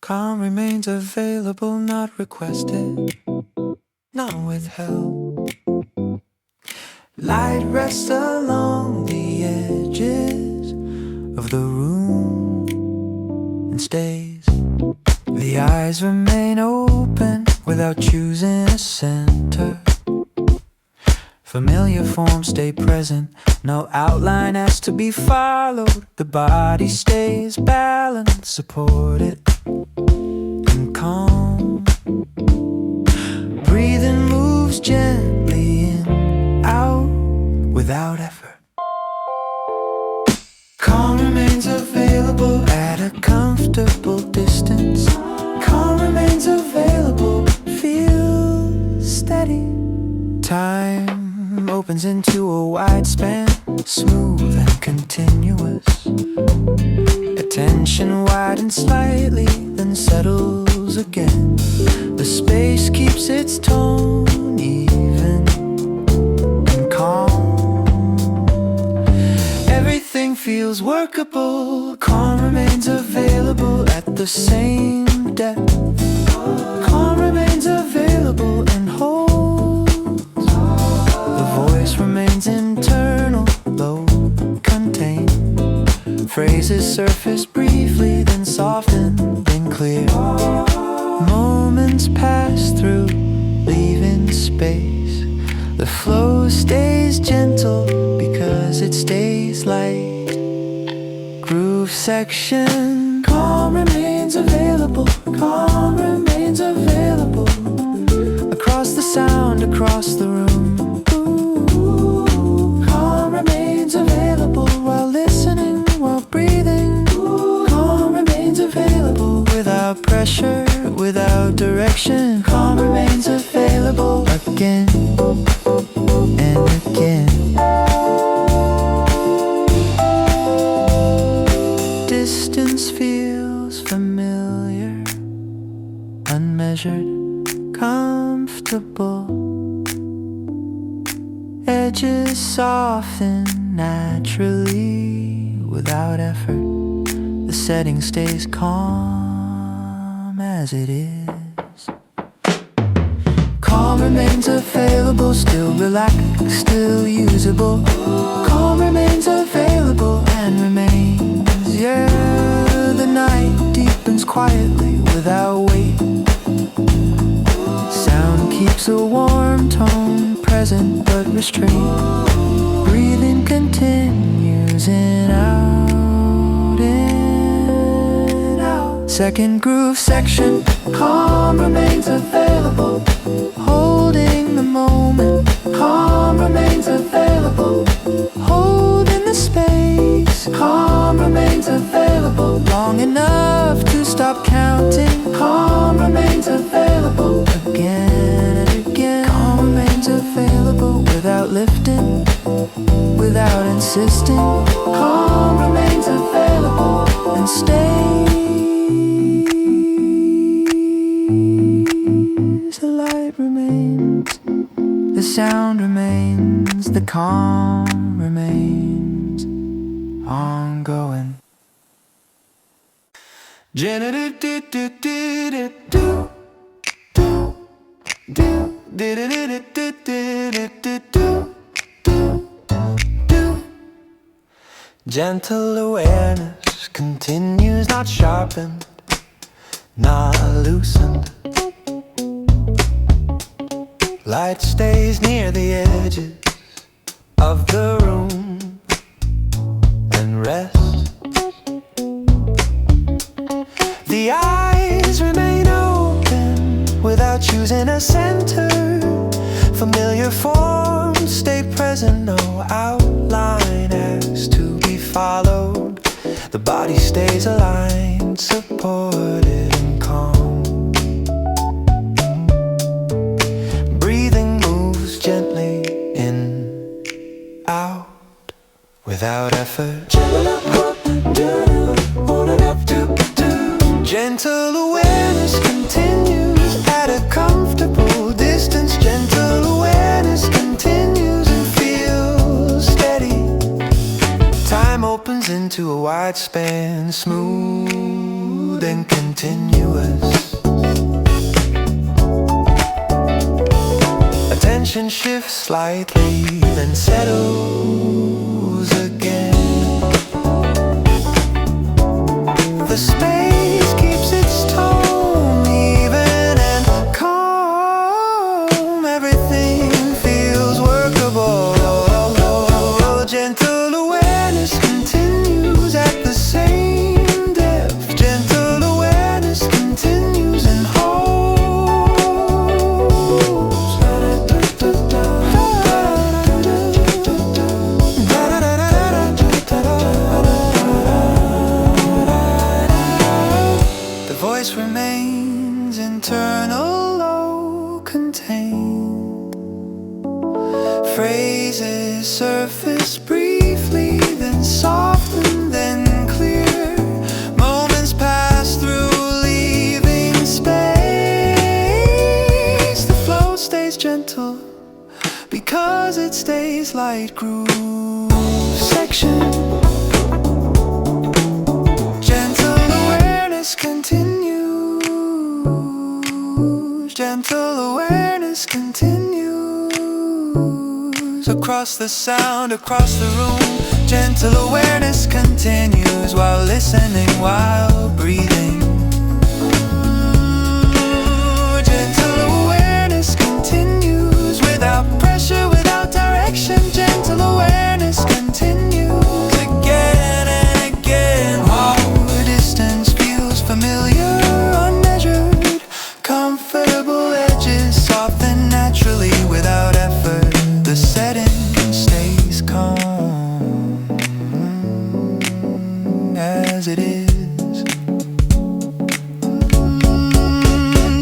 Calm remains available, not requested, not withheld. Light rests along the edges of the room and stays. The eyes remain open without choosing a center. Familiar forms stay present, no outline has to be followed. The body stays balanced, supported and calm. Breathing moves gently in, out, without effort. Calm remains available at a comfortable distance. Calm remains available, feel steady. Time opens into a wide span, smooth and continuous. Attention widens slightly, then settles again. The space keeps its tone even and calm. Everything feels workable. Calm remains available at the same depth. Calm remains available and holds. The voice remains internal, low, contained. Phrases surface briefly, then soften, then clear. Moments pass through, leaving space. The flow stays gentle because it stays light. Groove section. Calm remains available. Calm remains available. Across the sound, across the room. Calm remains available while listening, while breathing. Calm remains available without pressure, without direction. Calm remains available again and again. Distance feels familiar, unmeasured, comfortable. Edges soften naturally, without effort. The setting stays calm as it is. Calm remains available, still relaxed, still usable. Calm remains available and remains. Yeah, the night deepens quietly without weight. Sound keeps a warm tone, present but restrained. Breathing continues in, out, in, out. Second groove section. Calm remains available, holding the moment. Calm remains available, holding the space. Calm remains available, long enough to stop counting. Calm remains available again and again. Calm remains available without lifting, without insisting. Calm remains available and stays. The light remains, the sound remains, the calm remains ongoing. Gentle awareness continues, not sharpened, not loosened. Light stays near the edges of the room and rests. The eyes remain open without choosing a center. Familiar forms stay present, no outline has to be followed. The body stays aligned, supported and calm. Breathing moves gently in, out, without effort. Gentle awareness continues at a comfortable distance. Gentle awareness continues and feels steady. Time opens into a wide span, smooth and continuous. continuous. Attention shifts slightly, then settles again. The space keeps its tone even and calm. Everything feels workable. Gentle awareness continues at the same depth. Gentle awareness continues and holds. The voice remains internal, low, contained. Phrases surface briefly, then soften, then clear. Moments pass through, leaving space. The flow stays gentle because it stays light. Groove section. Gentle awareness continues. Gentle awareness continues. Across the sound, across the room, gentle awareness continues while listening, while breathing. Gentle awareness continues without pressure, without direction. Gentle awareness continues again and again. The distance feels familiar, unmeasured, comfortable edges soften naturally without effort. The setting stays calm as it is.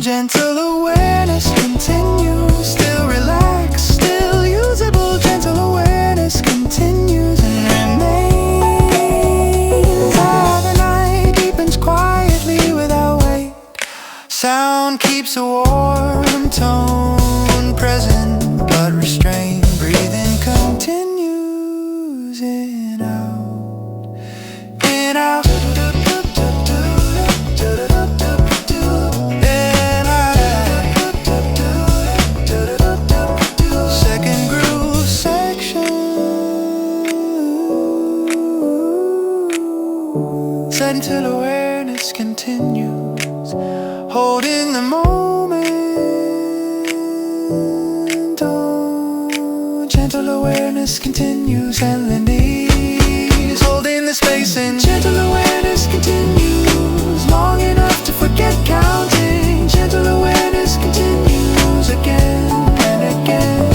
Gentle awareness continues, still relaxed, still usable. Gentle awareness continues and remains. As the night deepens quietly without weight, sound keeps a warm tone present but restrained. Breathing continues in out, in out, in out. Second groove section. Gentle awareness continues, holding the moment. Gentle awareness continues and the knees holding the space in. Gentle awareness continues long enough to forget counting. Gentle awareness continues again and again.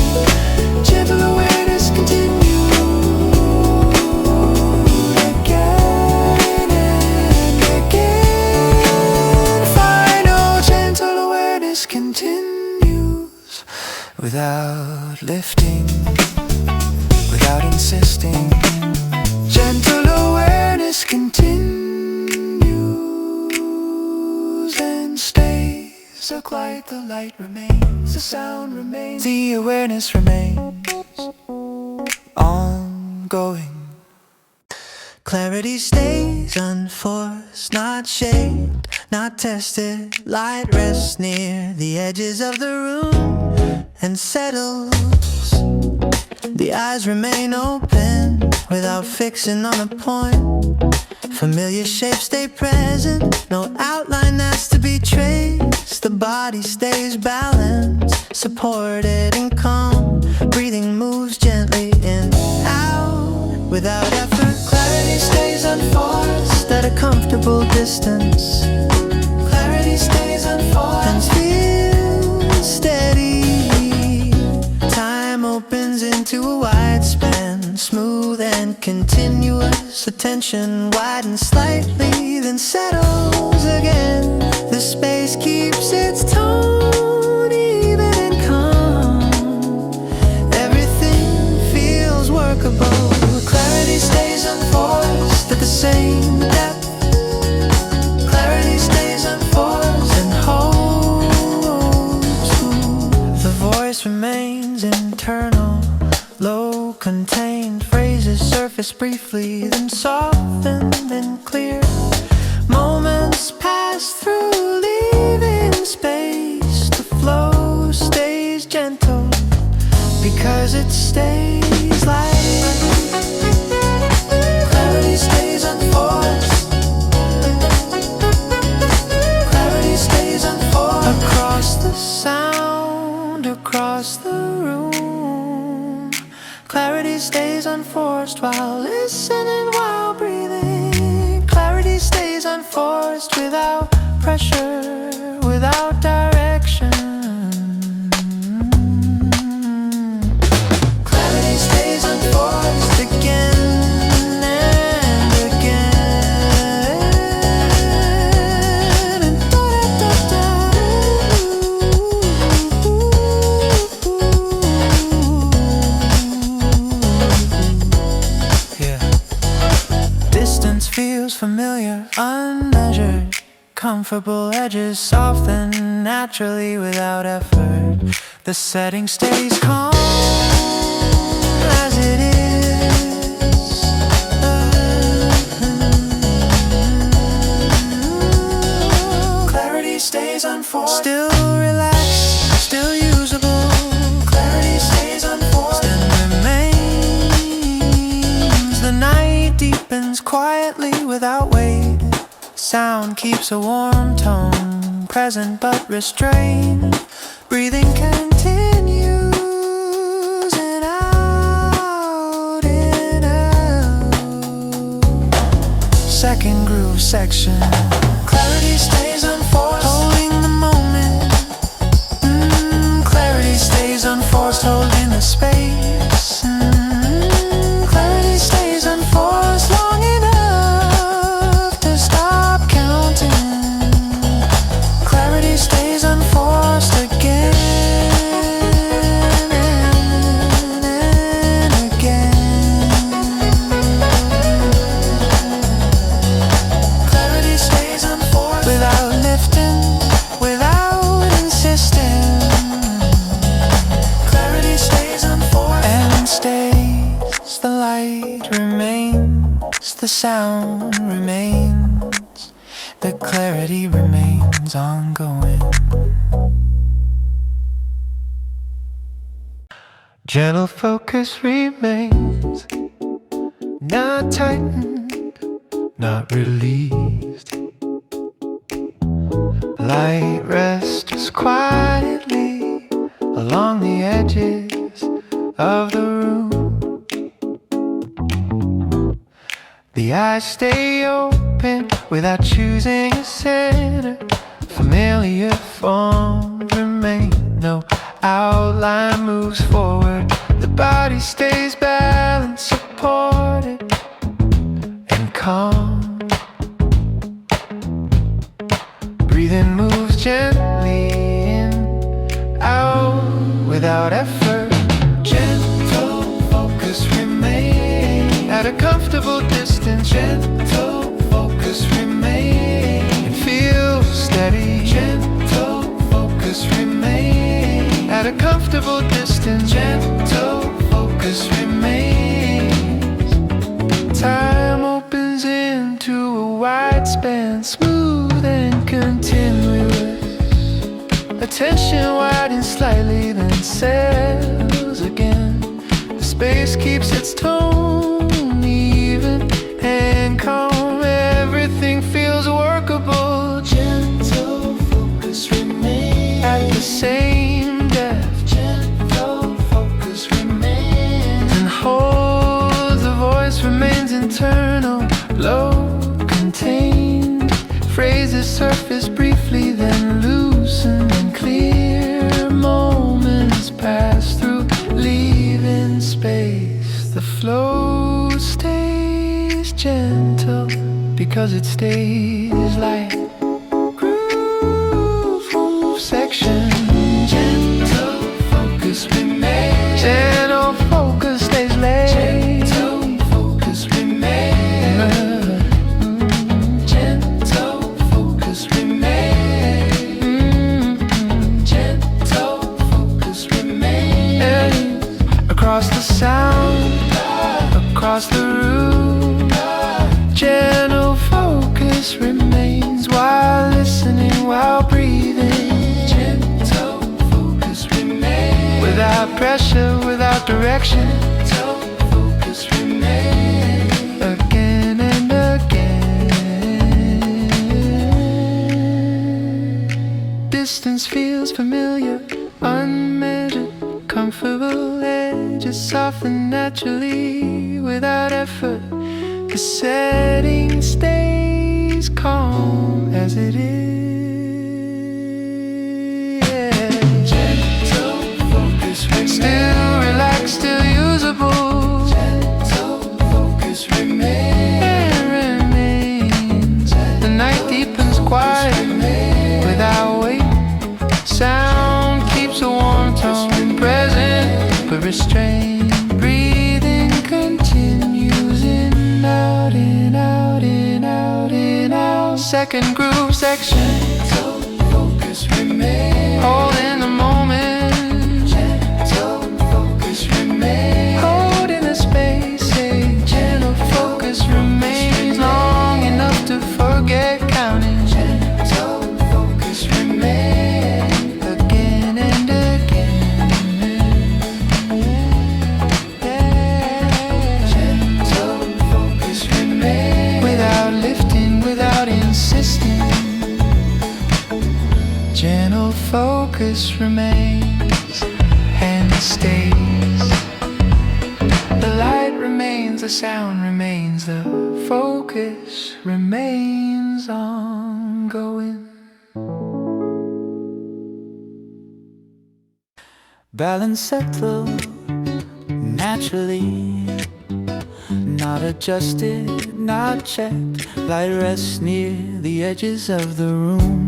Gentle awareness continues again and again. Final gentle awareness continues without lifting, without insisting. Gentle awareness continues and stays. Look like the light remains, the sound remains, the awareness remains ongoing. Clarity stays unforced, not shaped, not tested. Light rests near the edges of the room and settles. The eyes remain open without fixing on a point. Familiar shapes stay present, no outline has to be traced. The body stays balanced, supported and calm. Breathing moves gently in, out, without effort. Clarity stays unforced at a comfortable distance. Clarity stays unforced and feels steady. Time opens into a wide span, smooth and continuous. Attention widens slightly, then settles again. The space keeps its tone even and calm. Everything feels workable. Clarity stays unforced at the same depth. Clarity stays unforced and holds. The voice remains internal, low, contained. Phrases surface briefly, then soften, then clear. Moments pass through, because it stays light. Clarity stays unforced. Clarity stays unforced. Across the sound, across the room, clarity stays unforced while listening, while breathing. Clarity stays unforced without pressure, without direction. Clarity stays unforced again and again. And yeah. Distance feels familiar, unmeasured. Comfortable edges soften naturally without effort. The setting stays calm as it is. Clarity stays unforced. Still relaxed, still usable. Clarity stays unforced and remains. The night deepens quietly without weight. Sound keeps a warm tone, present but restrained. Breathing continues in out, in out. Second groove section. Clarity stays unforced, holding the moment. Clarity stays unforced, holding the space. Clarity stays unforced long enough to stop counting. Clarity stays unforced again and again. Clarity stays unforced without lifting, without insisting. Clarity stays unforced and stays. The light remains, the sound remains, the clarity remains ongoing. Gentle focus remains, not tightened, not released. Light rests quietly along the edges of the room. The eyes stay open without choosing a center. Familiar forms remain, no outline moves forward. The body stays balanced, supported, and calm. Breathing moves gently in, out, without effort. Gentle focus remain at a comfortable distance. Gentle focus remain and feel steady. Gentle focus remain at a comfortable distance. Gentle focus remains. Time opens into a wide span, smooth and continuous. Attention widens slightly, then settles again. The space keeps its tone even and calm. Everything feels workable. Gentle focus remains at the same depth. Gentle focus remains and holds. The voice remains internal, low, contained. Phrases surface briefly, then loosen and clear. Moments pass through, leaving space. The flow stays gentle because it stays light. Groove section. Gentle focus remains. Gentle focus stays late. Gentle focus remains. Gentle focus remains. Gentle focus remains. Across the sound, across the room, gentle focus remains. direction. Focus remains again and again. Distance feels familiar, unmeasured, comfortable edges soften naturally without effort. The setting stays calm as it is. Gentle focus remains. Still relaxed, still usable. Gentle focus remains. It remains. The night deepens quiet without weight. Sound keeps a warm tone present but restrained. Breathing continues in, out, in, out, in, out, in, out. Second groove section. Gentle focus remains. Holding the moment. Gentle focus remains. Holding the space. Gentle focus remains long enough to forget counting. Gentle focus remains again and again. Gentle focus remains without lifting, without insisting. Gentle focus remains and stays. The light remains, the sound remains, the focus remains ongoing. Balance settled naturally, not adjusted, not checked. Light rests near the edges of the room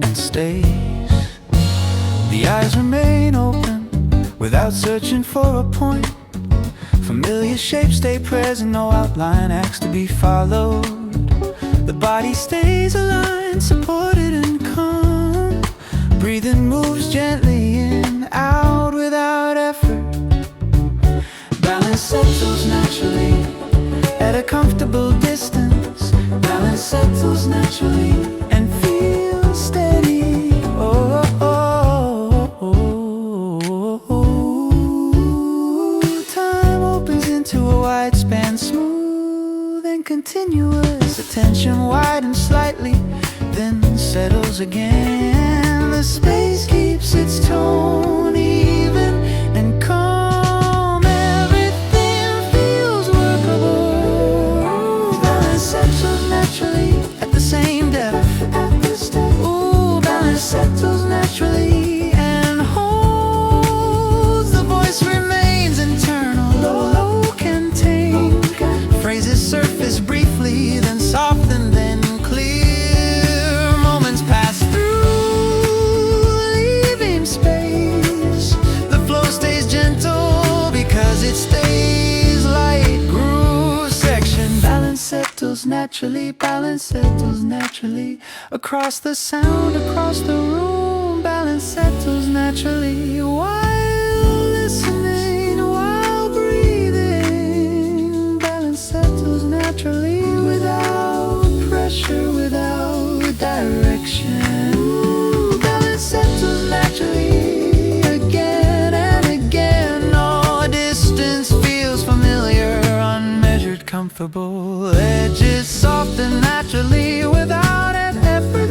and stays. The eyes remain open without searching for a point. Familiar shapes stay present, no outline acts to be followed. The body stays aligned, supported and calm. Breathing moves gently in, out without effort. Balance settles naturally at a comfortable distance. Balance settles naturally and feels steady. Oh, oh, oh, oh. Time opens into a wide span, smooth and continuous. Attention widens slightly, then settles again. The space keeps its tone even and calm. Everything feels workable. Balance settles naturally at the same depth. Ooh, balance settles naturally and holds. The voice remains internal, low, contained. Phrases surface briefly, then soften, then clear. Moments pass through, leaving space. The flow stays gentle because it stays light. Groove section. Balance settles naturally, balance settles naturally. Across the sound, across the room, balance settles naturally. While listening, while breathing, balance settles naturally without pressure, without direction. Balance settles naturally again and again. No distance feels familiar, unmeasured, comfortable. Edges soften naturally without an effort.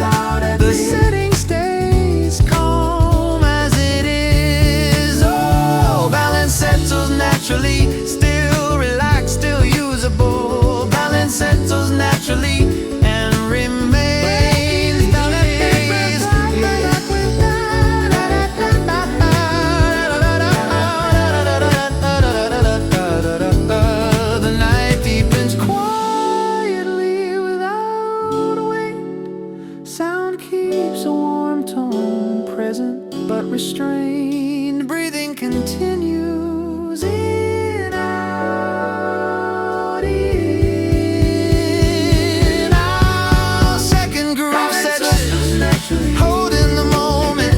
The setting stays calm as it is. Oh, balance settles naturally, still relaxed, still usable. Balance settles naturally and remains. The night deepens quietly without weight. Sound keeps a warm tone present but restrained. Breathing continues in, out, in, out. Second groove section, holding the moment,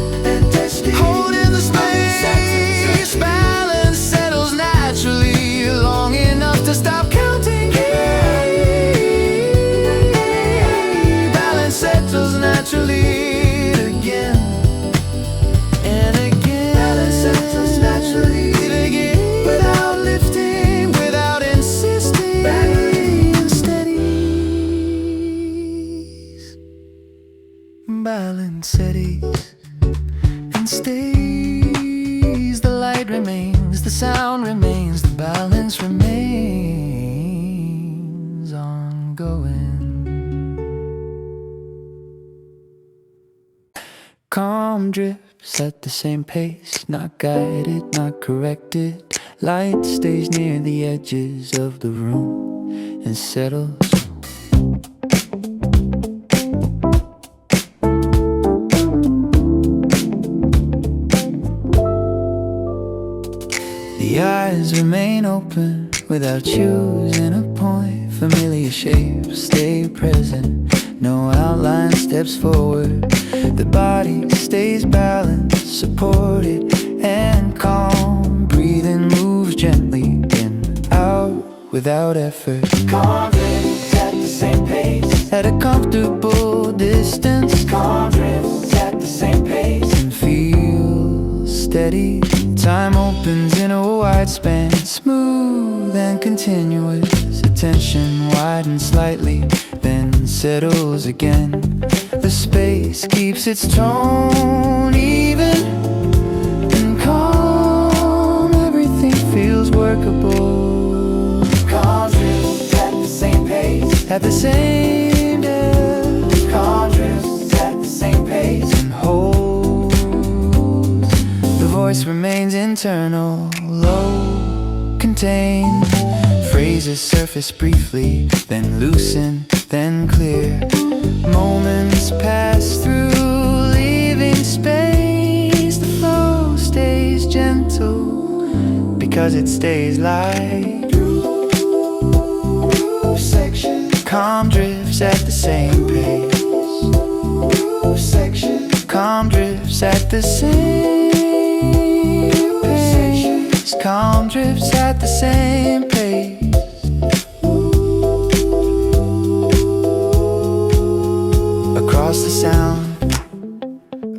holding the space. Balance settles naturally, long enough to stop counting. Balance settles naturally again and again. Balance settles naturally. Balance eddies and stays. The light remains, the sound remains, the balance remains ongoing. Calm drifts at the same pace, not guided, not corrected. Light stays near the edges of the room and settles. The eyes remain open without choosing a point. Familiar shapes stay present, no outline steps forward. The body stays balanced, supported and calm. Breathing moves gently in, out, without effort. Calm drifts at the same pace, at a comfortable distance. calm drifts at the same pace, And feel steady. Time opens in a wide span, smooth and continuous. Attention widens slightly, then settles again. The space keeps its tone even and calm. Everything feels workable. calm drifts at the same pace, At the same depth, calm drifts at the same pace, and holds. The voice remains internal, low, contained. Phrases surface briefly, then loosen, then clear. Moments pass through, leaving space. The flow stays gentle because it stays light. section, Calm drifts at the same pace. section, Calm drifts at the same pace. Calm drifts at the same pace. Across the sound,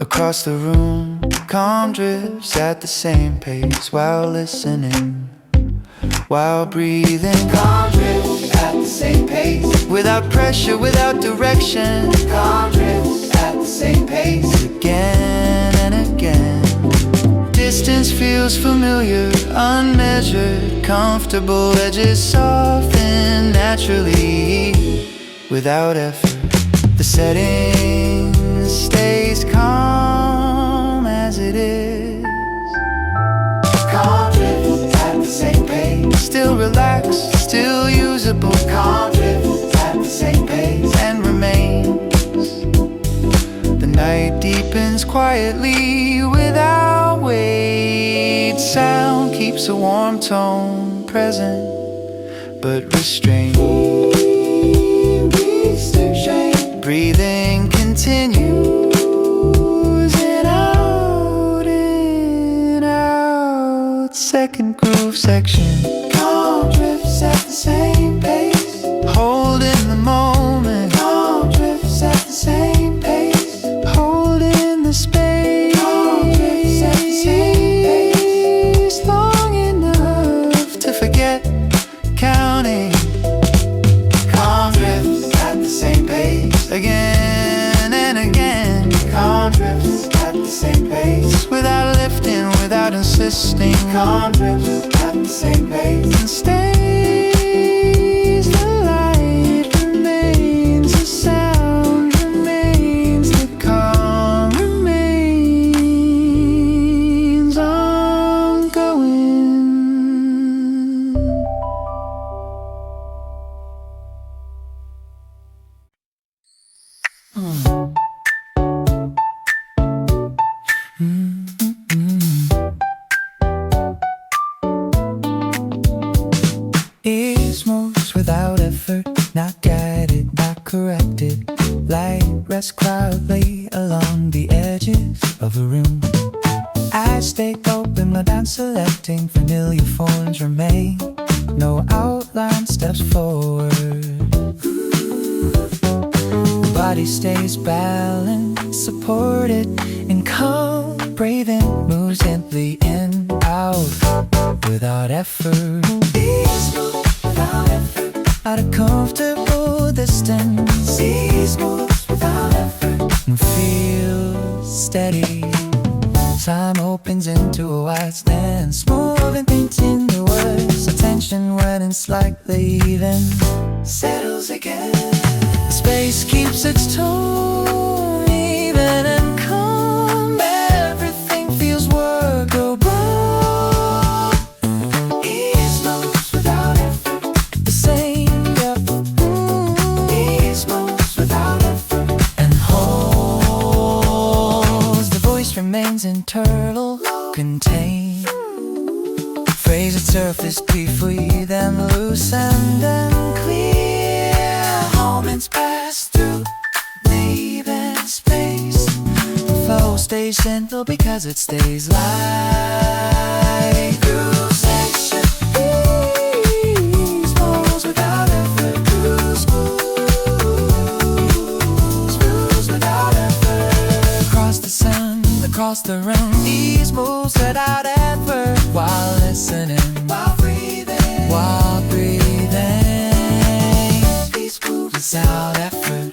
across the room, calm drifts at the same pace. While listening, while breathing, calm drifts at the same pace, without pressure, without direction. calm drifts at the same pace, Again and again, distance feels familiar, unmeasured, comfortable. Edges soften naturally, without effort. The setting stays calm as it is. calm drifts at the same pace, Still relaxed, still usable, calm drifts at the same pace, and remains. The night deepens quietly without weight. Sound keeps a warm tone present, but restrained. Breathing continues in, out. Second groove section, calm drifts at the same pace, holding the moment, calm drifts at the same pace, holding the space, calm drifts at the same pace, long enough to forget counting. calm drifts at the same pace, Again and again, calm drifts at the same pace, without lifting, without insisting, calm drifts at the same pace, and stays. The light remains, the sound remains, the calm remains ongoing. Ears moves without effort, not guided, not corrected. Light rests cloudly along the edges of a room. Eyes stay open, but I'm selecting. Familiar forms remain, no outline steps forward. The body stays balanced, supported in calm. Breathing moves gently in, out, without effort. These move without effort, at a comfortable distance. These moves without effort, and feel steady. Time opens into a wide stance, moving painting the words. Attention when it's slightly even settles again. The space keeps its tone even and calm. Everything feels workable. Ease moves without effort. The same depth. Ease moves without effort. And holds. The voice remains internal, contained. Phrases surface briefly, then loosened and clear. Moments pass through, leaving space. The flow stays gentle because it stays light. Groove section, ease moves without effort. Groove moves without effort. Across the sun, across the room, ease moves without effort. While listening, while breathing, ease moves without effort.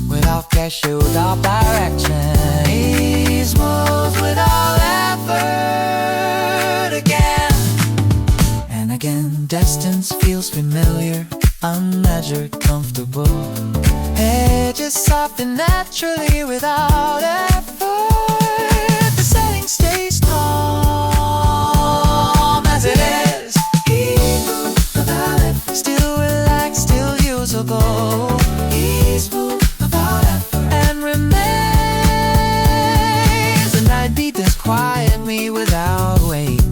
Without pressure, without direction, ease moves without effort. Again and again, distance feels familiar, unmeasured, comfortable. Edges soften naturally without effort. The setting stays calm as it is. Ease moves without effort. Still relaxed, still usable. Ease moves without effort. And remains. The night beat does quiet me without weight.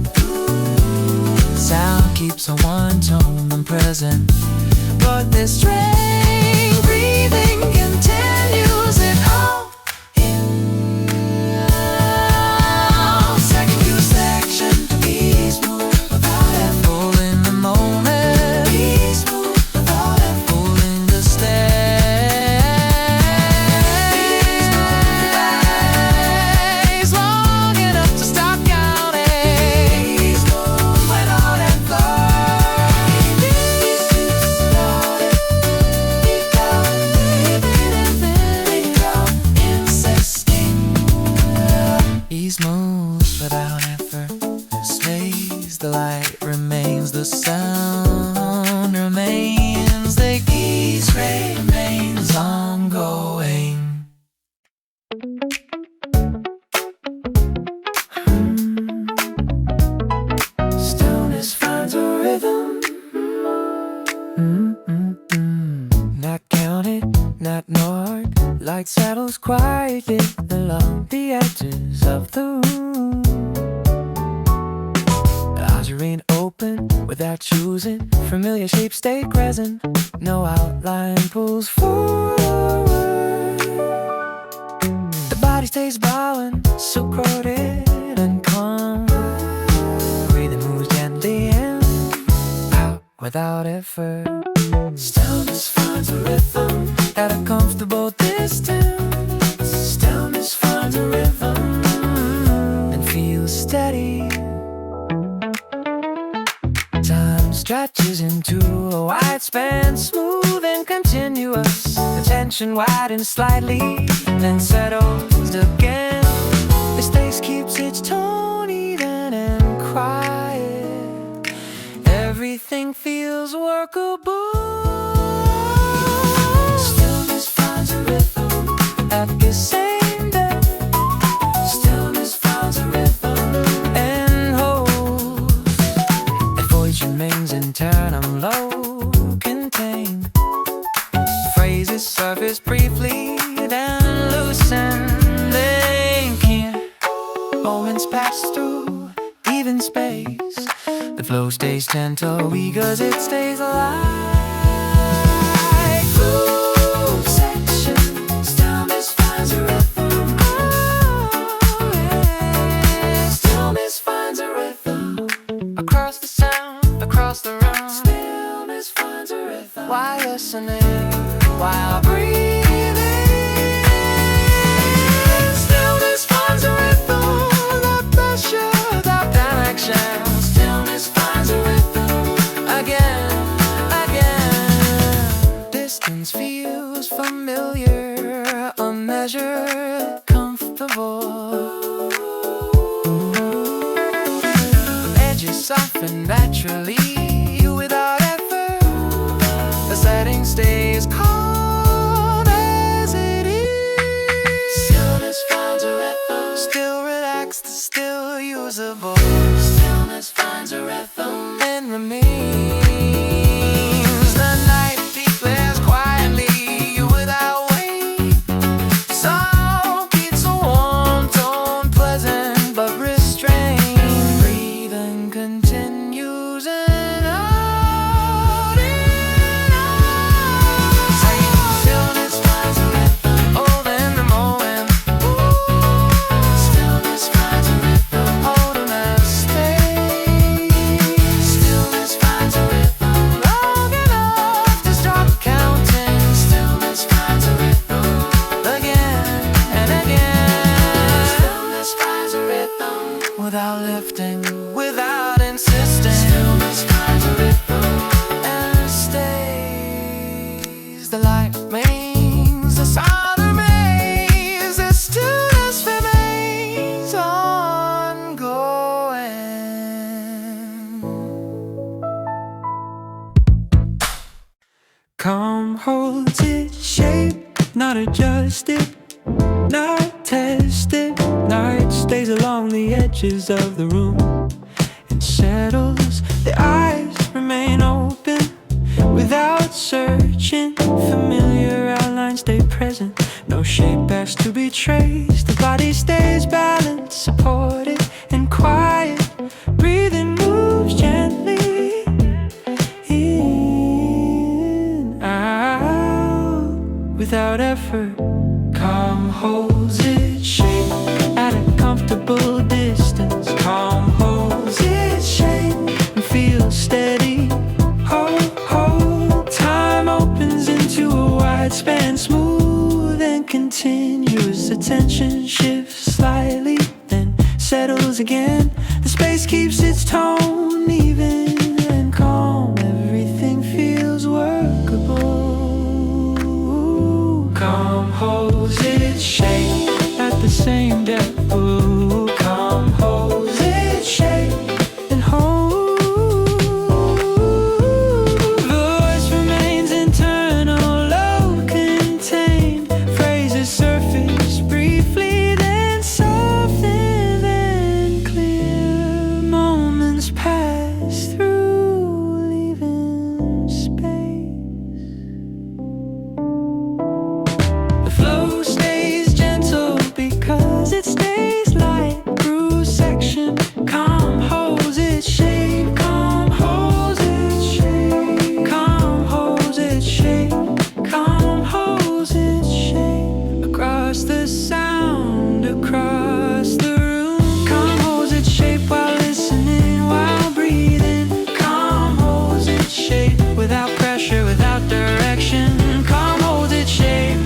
Sound keeps a one tone and present, but this strange breathing continues it all. Second view section, ease move without effort. Full in the moment, ease move without effort. Full in the stays long enough to stop counting. Ease move without effort. Ease without effort. Ease moves without effort. Stays, the light remains, the sound remains, the ease remains ongoing. Stillness finds a rhythm. Not counted, not ignored. Light settles quietly along the edges of the room. Eyes remain open without choosing. Familiar shapes stay present. No outline pulls forward. The body stays bowing, curated and calm. Breathing moves gently in, out without effort. Stillness finds a rhythm at a comfortable distance. Stillness finds a rhythm and feels steady. Time stretches into a wide span, smooth and continuous. Attention widens slightly, then settles again. The space keeps its tone even and quiet. Everything feels workable. Stillness finds a rhythm at the same depth. Stillness finds a rhythm and holds. The voice remains internal, low, contained. Phrases surface briefly, then loosen, then can't. Moments pass through, even space. The flow stays gentle because it stays alive. Groove section, stillness finds a rhythm. Oh, yeah. Stillness finds a rhythm. Across the sound, across the room, stillness finds a rhythm. While listening, while breathing, stillness finds a rhythm. Without pressure, without direction, stillness finds a rhythm. Again, again. Distance feels familiar, unmeasured, comfortable. soften naturally without effort. The setting stays calm as it is. Stillness finds a rhythm. Still relaxed, still usable. Stillness finds a rhythm. And remains. The night declares quietly without weight. Song keeps a warm tone, pleasant but restrained. Breathing continues in out and out. Stillness finds a rhythm. Hold in the moment. Stillness finds a rhythm. Hold 'em as stay. Stillness finds a rhythm. Long enough to stop counting. Stillness finds a rhythm. Again and again. Stillness finds a rhythm. Without lifting, without insisting. Stillness finds a rhythm. And stays. The light remains, the sound remains, the stillness remains ongoing. Calm holds its shape, not adjusted, not tested. Night stays along the edges of the room and settles. The eyes remain open without searching. Familiar outlines stay present. No shape has to be traced. The body stays balanced, supported and quiet. Breathing moves gently in, out, without effort. Calm holds its shape at a comfortable distance. Calm holds its shape and feels steady. Time opens into a wide span, smooth and continuous. Attention shifts slightly, then settles again. The space keeps its tone even and calm. Everything feels workable. Calm holds its shape at the same depth. Ooh, calm holds its shape and holds. Voice remains internal, low contained. Phrases surface briefly, then soften and clear. Moments pass through, leaving space. The flow stays gentle because it stays light through section. Calm holds its shape, calm holds its shape, calm holds its shape, calm holds its shape. Across the sound, across the room. Calm holds its shape while listening, while breathing. Calm holds its shape without pressure, without direction. Calm holds its shape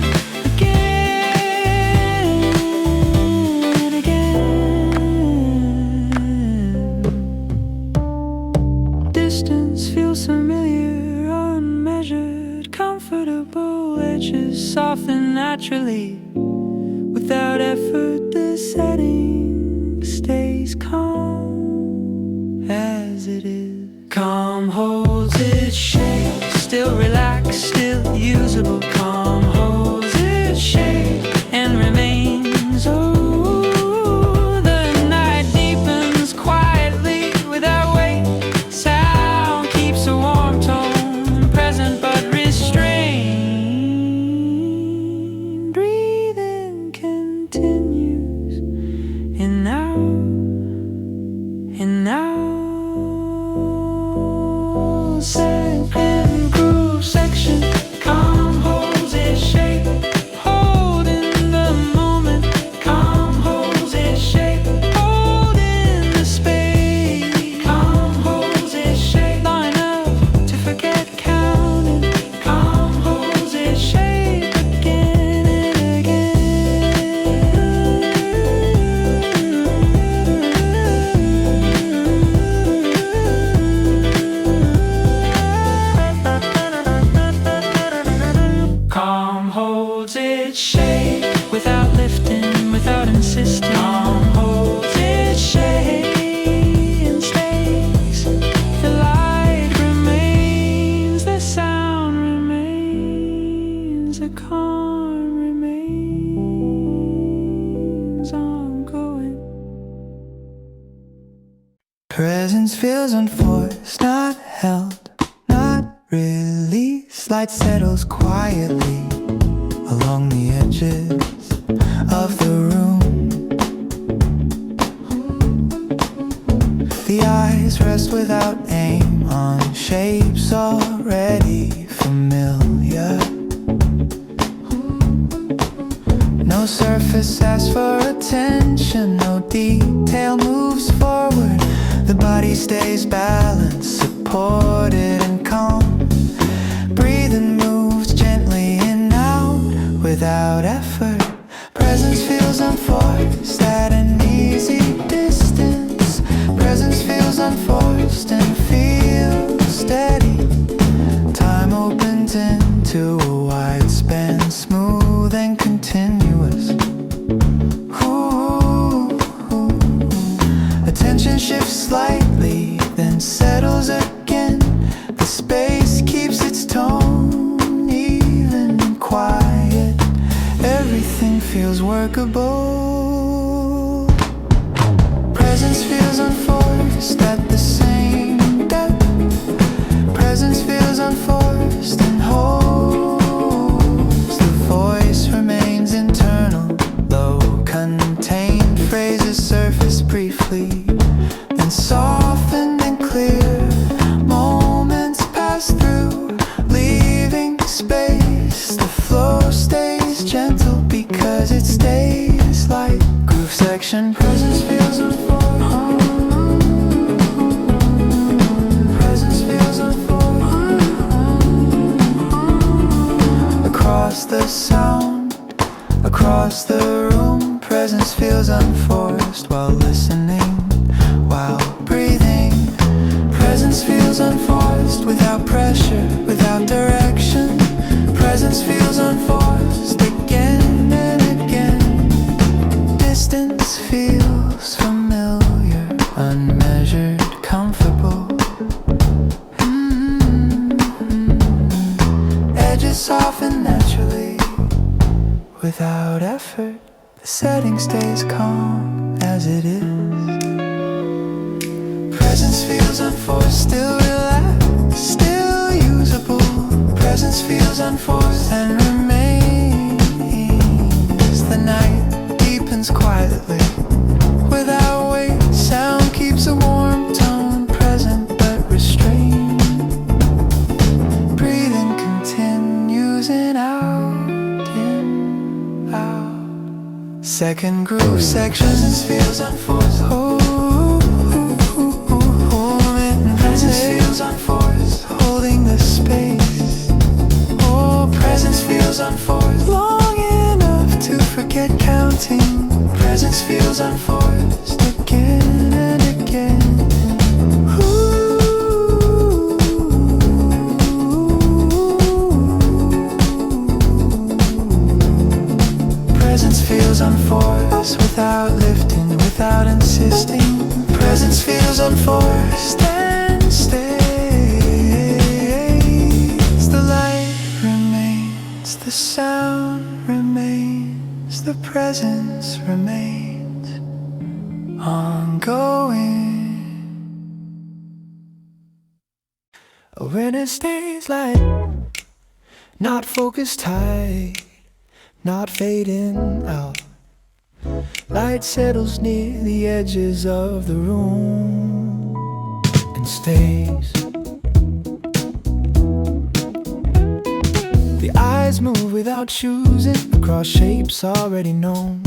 again and again. Distance feels familiar, unmeasured, comfortable. Edges soften naturally without effort. The setting stays calm as it is. Calm holds its shape, still relaxed, still usable. Calm holds its shape and remains. Oh, the night deepens quietly without weight. Sound keeps a warm tone, present but restrained. Breathing continues in out and out. Second groove section. Calm hold Presence feels unforced, not held, not released. Light settles quietly along the edges of the room. The eyes rest without aim on shapes already familiar. No surface asks for attention, no detail moves forward. The body stays balanced, supported and calm. Breathing moves gently in and out without effort. Presence feels unforced at an easy distance. Presence feels unforced and feels steady. Time opens into a wide span, smooth and continuous. Attention shifts slightly, then settles again. The space keeps its tone even and quiet. Everything feels workable. Presence feels unforced at the same depth. Presence feels unforced and holds. The voice remains internal, though contained. Phrases surface briefly, then soften and clear. Moments pass through, leaving space. The flow stays gentle because it stays light. Groove section, presence feels unforced. Presence feels unforced. Across the sound, across the room, presence feels unforced while listening, while breathing. Presence feels unforced without pressure, without direction. Presence feels unforced again and again. Distance feels familiar, unmeasured, comfortable. Edges soften naturally, without effort. The setting stays calm as it is. Presence feels unforced, still relaxed, still usable. Presence feels unforced and remains. The night deepens quietly, without weight. Sound keeps a warm tone, present but restrained. Breathing continues in, out, in, out. Second groove sections feels unforced. Presence feels unforced, holding the space. Oh, presence feels unforced, long enough to forget counting. Presence feels unforced again and again. Presence feels unforced without lifting, without insisting. Presence feels unforced and stays. The light remains, the sound remains, the presence remains ongoing. Awareness stays light, not focused tight, not fading out. Light settles near the edges of the room and stays. The eyes move without choosing, across shapes already known.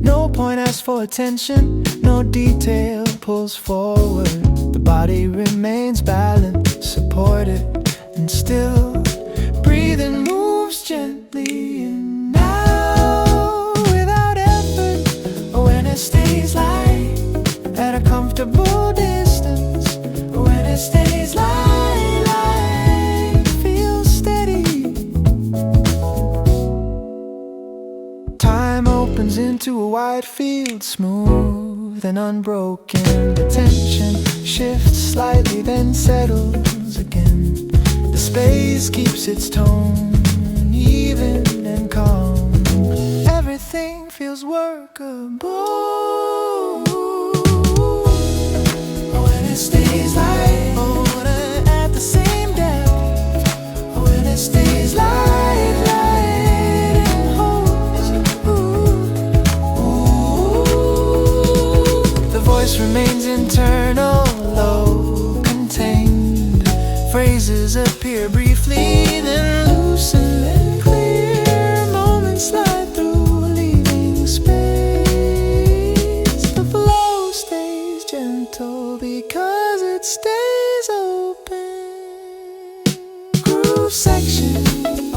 No point asks for attention, no detail pulls forward. The body remains balanced, supported and still. Breathing moves gently in, out, without effort. Awareness stays light at a comfortable distance. Awareness stays light, light feels steady. Time opens into a wide field, smooth and unbroken. The tension shifts slightly, then settles again. The space keeps its tone even and calm. Everything feels workable. When it stays light. Oh, at the same depth. When it stays light, light and holds. The voice remains internal, low, contained. Phrases appear briefly, then loosen and clear. Moments slide through, leaving space. The flow stays gentle because it stays open. Groove section.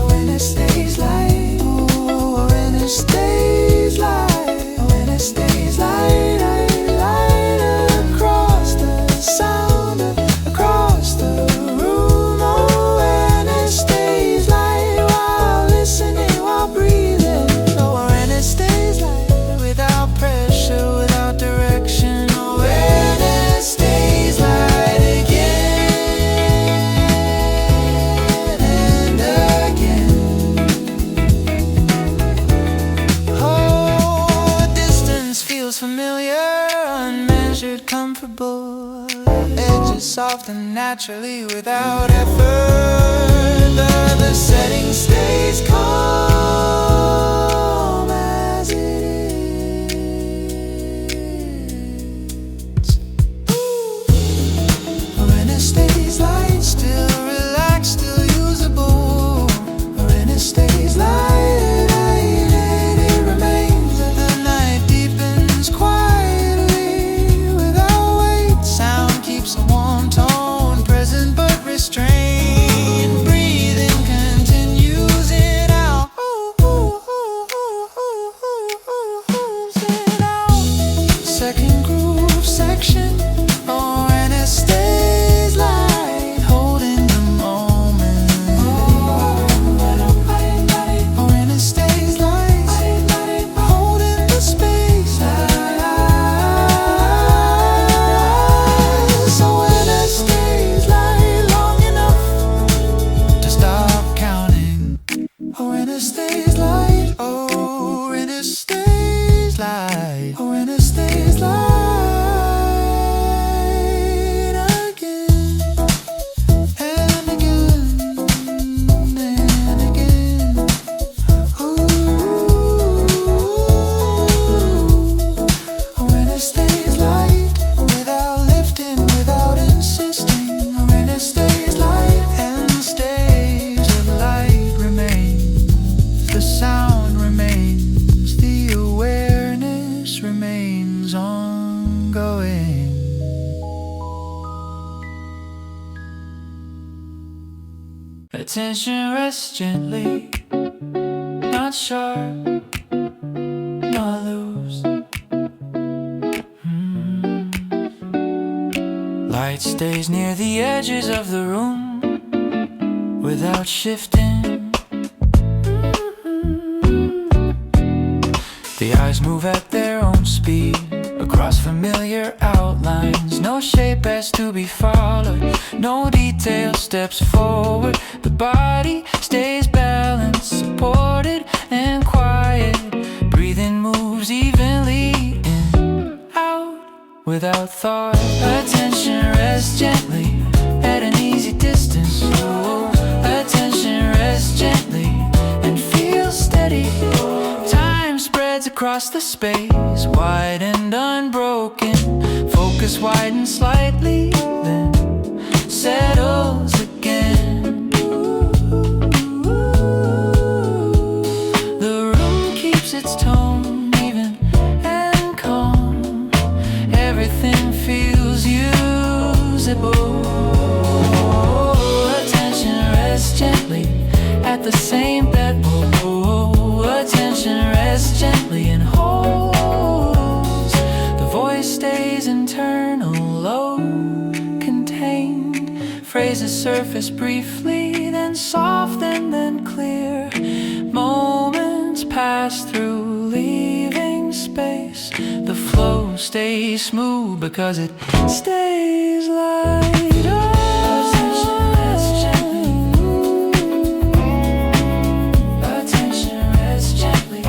When it stays light. Oh, when it stays light. When it stays light, light, light across the sound, across the room. Oh, when it stays light while listening, while breathing. Oh, when it stays light, without pressure, without direction. Oh, When it stays light again and again. oh, distance feels familiar, unmeasured, comfortable. Edges soften naturally without effort. The setting stays calm as it is. When it stays light, Still relaxed, still usable. when it stays light, light, it remains. The night deepens quietly, without weight. Sound keeps a warm tone, present but restrained. Breathing continues in out. In out. Second groove section. Oh, and it stays light, holding the moment. Oh, and it stays light, holding the space. So when it stays light long enough to stop counting. Oh, when it stays light. Oh, when it stays light. Oh, when it stays light Again and again and again. Oh, when it stays light, Without lifting, without insisting. oh, when it stays light, And the stage of light remains. The sound remains. The awareness remains ongoing. Attention rests gently, not sharp, not loose. Light stays near the edges of the room without shifting. The eyes move at their own speed across familiar outlines. No shape has to be followed, no detail steps forward. The body stays balanced, supported and quiet. Breathing moves evenly in, out, without thought. Attention rests gently at an easy distance. Oh, attention rests gently and feels steady. Time spreads across the space, wide and unbroken. Focus widens slightly, then settles again. The room keeps its tone even and calm. Everything feels usable. Attention rests gently at the same bed. Attention rests gently and holds. The voice stays internal, low, contained. Phrases surface briefly, then soften, then clear. Moments pass through, leaving space. The flow stays smooth because it stays light. Attention rests gently. Attention rests gently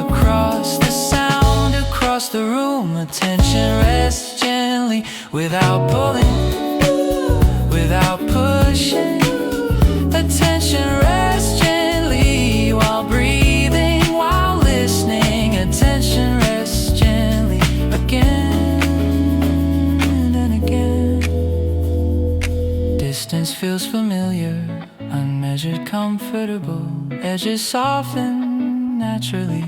across the sound, across the room. Attention rests gently without pulling, without pushing. Attention rests gently while breathing, while listening. Attention rests gently again and again. Distance feels familiar, unmeasured, comfortable. Edges soften naturally.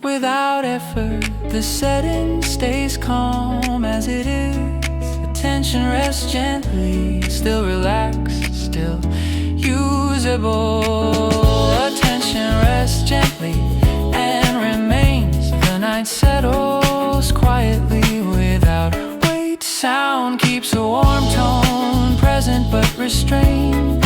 Without effort, the setting stays calm as it is. Attention rests gently, still relaxed, still usable. Attention rests gently and remains. The night settles quietly without weight. Sound keeps a warm tone, present but restrained.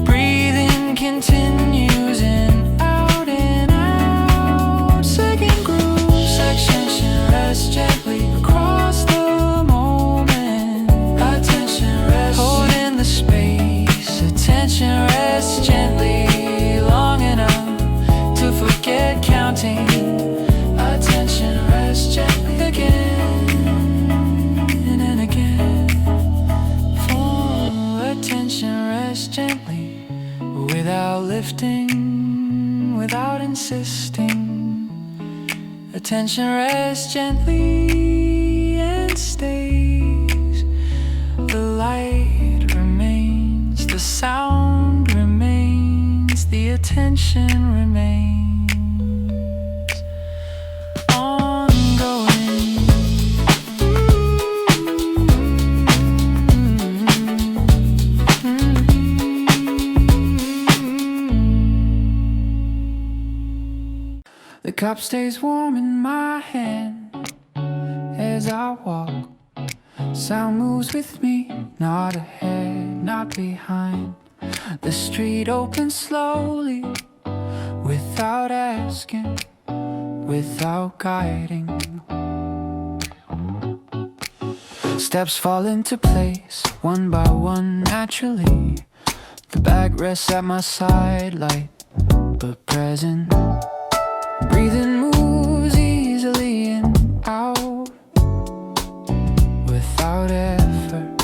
Breathing continues in, out, in, out. Second groove section rests gently across the moment. Attention rests, holding the space. Attention rests gently long enough to forget counting. Attention rests gently again and again. Full attention rests gently without lifting, without insisting. Attention rests gently and stays. The light remains, the sound remains, the attention remains ongoing. The cup stays warm in my hand as I walk. Sound moves with me, not ahead, not behind. The street opens slowly, without asking, without guiding. Steps fall into place, one by one, naturally. The bag rests at my side, light but present. Breathing moves easily in, out, without effort.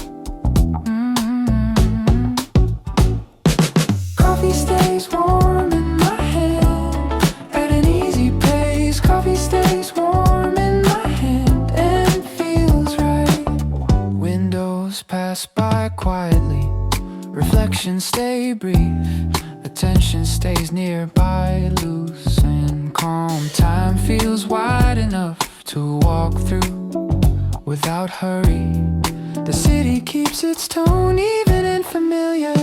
Coffee stays warm in my hand at an easy pace. Coffee stays warm in my hand and feels right. Windows pass by quietly, reflections stay brief. Attention stays nearby, loose and calm. Time feels wide enough to walk through without hurry. The city keeps its tone even in familiar.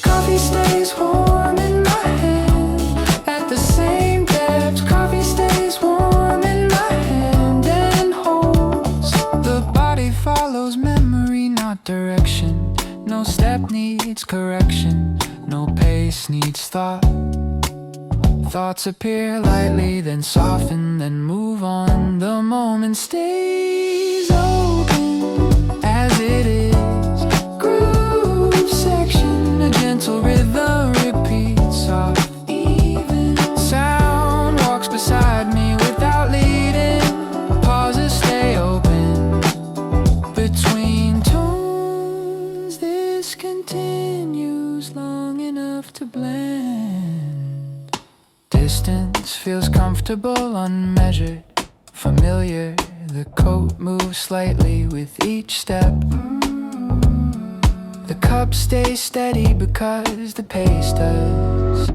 Coffee stays warm in my hand at the same depth. Coffee stays warm in my hand and holds. The body follows memory, not direction. No step needs correction, no pace needs thought. Thoughts appear lightly, then soften, then move on. The moment stays open as it is. Groove section, a gentle rhythm repeats, soft, even. Sound walks beside me without leading. Pauses stay open between tones. This continues long enough to blend. Distance feels comfortable, unmeasured, familiar. The coat moves slightly with each step. The cup stays steady because the pace does.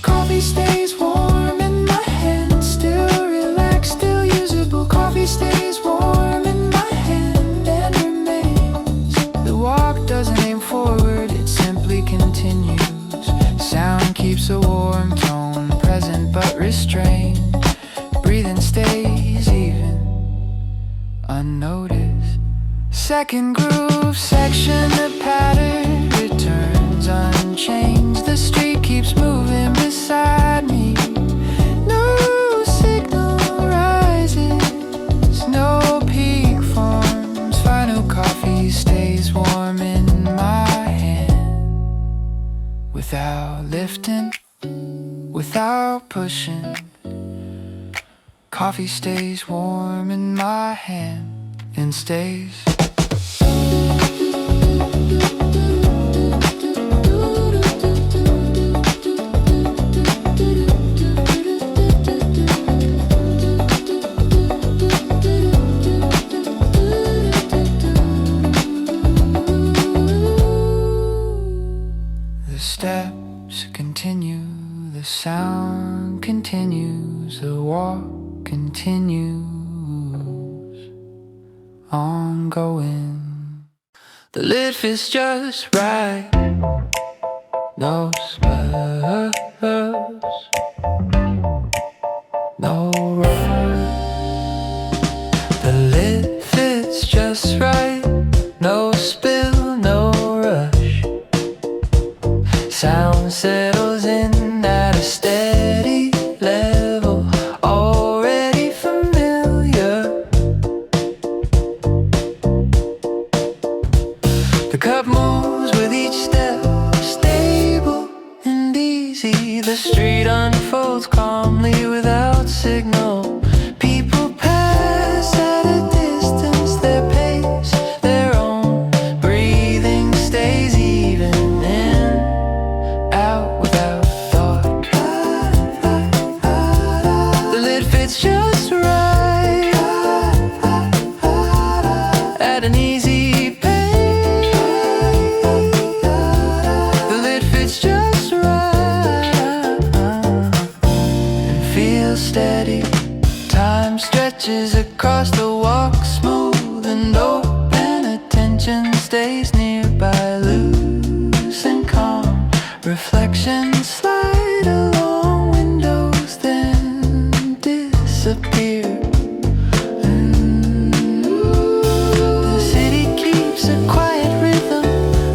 Coffee stays warm in my hand, still relaxed, still usable. Coffee stays warm in my hand and remains. The walk doesn't aim forward, it simply continues. Sound keeps a warm tone, present but restrained. Breathing stays even, unnoticed. Second groove section, the pattern returns unchanged. The street keeps moving beside me. No signal rises, no peak forms. Final coffee stays warm in my hand, without lifting, without pushing. Coffee stays warm in my hand. and stays. The steps continue, the sound continues, the walk continues, ongoing. The lid fits just right, no spurs, no rush. The lid fits just right, no spill, no rush. Sound settles in at a steady level, already familiar. The cup moves with each step, stable and easy. The street unfolds calmly without signal. People pass at a distance, their pace, their own. Breathing stays even in, out without thought. The lid fits just right, at an easy pace. The lid fits just right, and feels steady. Time stretches across the walk, smooth and open. Attention stays nearby, loose and calm. Reflections slide along windows, then disappear. The city keeps a quiet rhythm,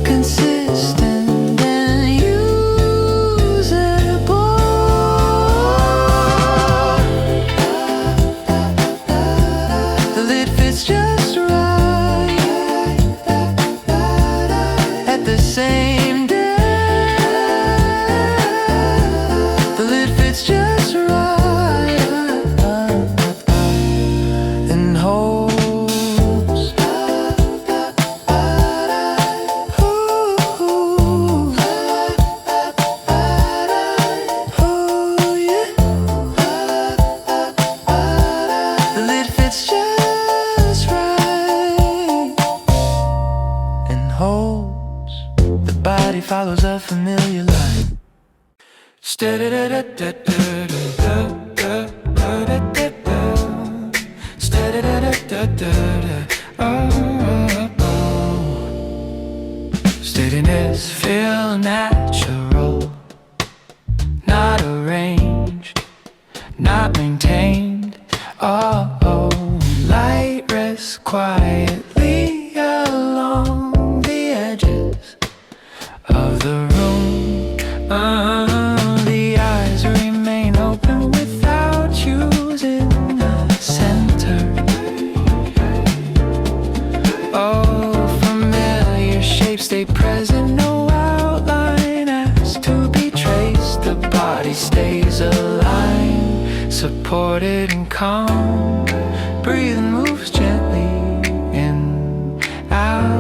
consistent and usable. The lid fits just right, at the same depth. The lid fits just right, and holds. Ooh, yeah. The lid fits just right, and holds. The body follows a familiar light. Steadiness feel natural, not arranged, not maintained. Oh, light rests quietly along the edges of the room. The eyes remain open without choosing the center. Oh, familiar shapes stay present, no outline has to be traced. The body stays aligned, supported and calm. Breathing moves gently in, out,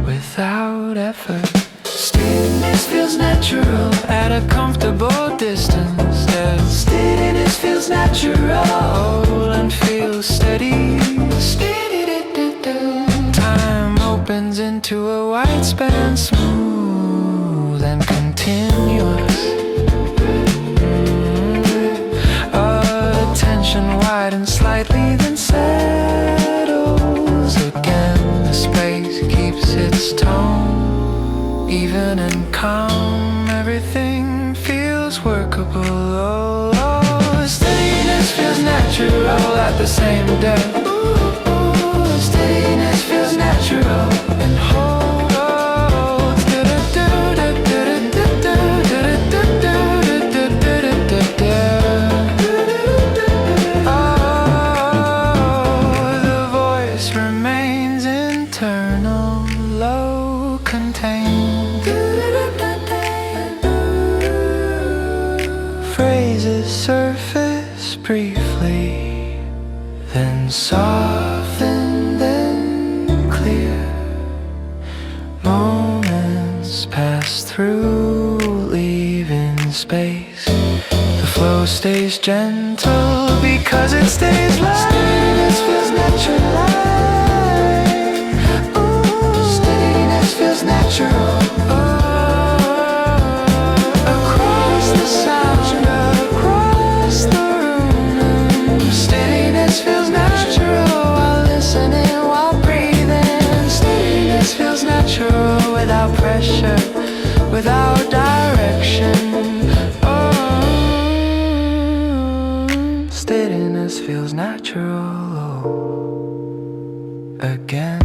without effort. Steadiness feels natural at a comfortable distance. Steadiness feels natural and feels steady. Time opens into a wide span, smooth and continuous. Attention widens slightly, then settles again. The space keeps its tone, even and calm. Everything feels workable. Oh, steadiness feels natural at the same depth. Steadiness feels natural and holds. The voice remains internal, low contained. Phrases surface briefly, then and softened and clear. Moments pass through, leaving space. The flow stays gentle because it stays light. Steadiness feels natural. Ooh, steadiness feels natural. Across the sound, across the room. Steadiness feels natural while listening, while breathing. Steadiness feels natural without pressure, without direction. Steadiness feels natural again.